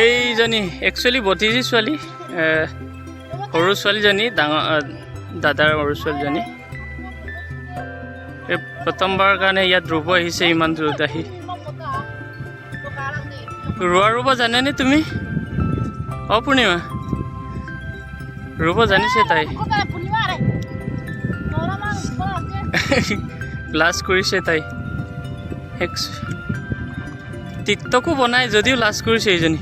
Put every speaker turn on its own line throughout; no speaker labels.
এইজনী একচুৱেলি ভতিজী ছোৱালী, সৰু ছোৱালীজনী, ডাঙৰ দাদাৰ সৰু ছোৱালীজনী। এই প্ৰথমবাৰৰ কাৰণে ইয়াত ৰুব আহিছে, ইমান দূৰত আহি। ৰুব জানেনে তুমি? পূৰ্ণিমা ৰুব জানিছে তাই। লাজ কৰিছে তাই। টিকটকো বনাই যদিও লাজ কৰিছে এইজনী।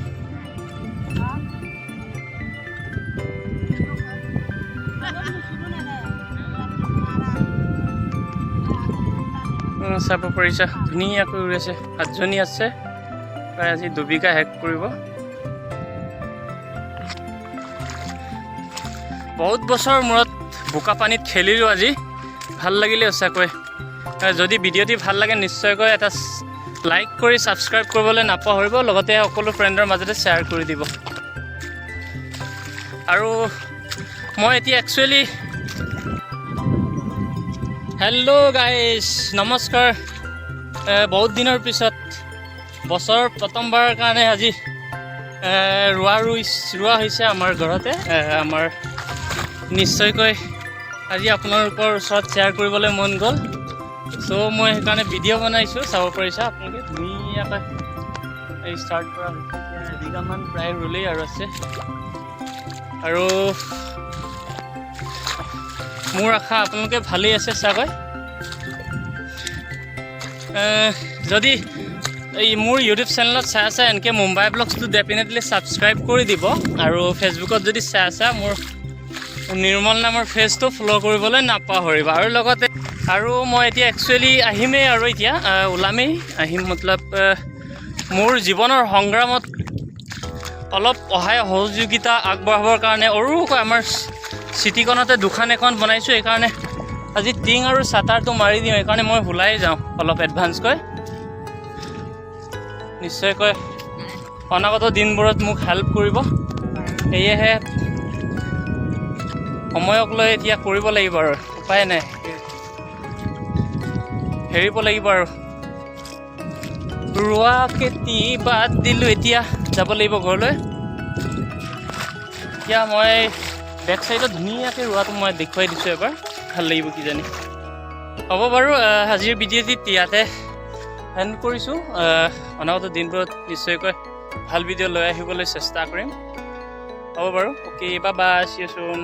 চাব পাৰিছা ধুনীয়াকৈ উৰিছে। 7জনী আছে, প্ৰায় আজি 2 বিঘা শেষ কৰিব। বহুত বছৰৰ মূৰত বোকা পানীত খেলিলোঁ আজি, ভাল লাগিলে সঁচাকৈ। যদি ভিডিঅ'টি ভাল লাগে নিশ্চয়কৈ এটা লাইক কৰি ছাবস্ক্ৰাইব কৰিবলৈ নাপাহৰিব, লগতে সকলো ফ্ৰেণ্ডৰ মাজতে শ্বেয়াৰ কৰি দিব। আৰু মই এতিয়া একচুৱেলি হেল্ল' গাইজ, নমস্কাৰ। বহুত দিনৰ পিছত বছৰৰ প্ৰথমবাৰৰ কাৰণে আজি ৰোৱা হৈছে আমাৰ ঘৰতে। আমাৰ নিশ্চয়কৈ আজি আপোনালোকৰ ওচৰত শ্বেয়াৰ কৰিবলৈ মন গ'ল, চ' মই সেইকাৰণে ভিডিঅ' বনাইছোঁ। চাব পাৰিছা আপোনালোকে ধুনীয়াকৈ ষ্টাৰ্ট কৰা হৈছে। 1 বিঘামান প্ৰায় ৰুলেই আৰু আছে। আৰু মোৰ আশা আপোনালোকে ভালেই আছে চাগৈ। যদি এই মোৰ ইউটিউব চেনেলত চাই আছে এনেকৈ মুম্বাই ব্লগছটো ডেফিনেটলি ছাবস্ক্ৰাইব কৰি দিব। আৰু ফেচবুকত যদি চাই আছা মোৰ নিৰ্মল নামৰ পেজটো ফ'ল' কৰিবলৈ নাপাহৰিবা। আৰু লগতে মই এতিয়া একচুৱেলি আহিমেই, আৰু এতিয়া ওলামেই। আহিম মতলব মোৰ জীৱনৰ সংগ্ৰামত অলপ সহায় সহযোগিতা আগবঢ়াবৰ কাৰণে সৰুকৈ আমাৰ চিটিখনতে দোকান এখন বনাইছোঁ। সেইকাৰণে আজি টিং আৰু চাটাৰটো মাৰি দিওঁ, সেইকাৰণে মই ওলাই যাওঁ অলপ এডভান্সকৈ। নিশ্চয়কৈ অনাগত দিনবোৰত মোক হেল্প কৰিব। সেয়েহে সময়ক লৈ এতিয়া কৰিব লাগিব আৰু উপায় নাই, হেৰিব লাগিব আৰু। ৰোৱা খেতি বাদ দিলোঁ, এতিয়া যাব লাগিব ঘৰলৈ। এতিয়া মই বেক চাইডত ধুনীয়াকৈ ৰোৱাটো মই দেখুৱাই দিছোঁ এবাৰ, ভাল লাগিব কিজানি। হ'ব বাৰু, আজিৰ ভিডিঅ'টি ইয়াতে এণ্ড কৰিছোঁ। অনাগত দিনবোৰত নিশ্চয়কৈ ভাল ভিডিঅ' লৈ আহিবলৈ চেষ্টা কৰিম। হ'ব বাৰু, okay, bye bye, C you soon.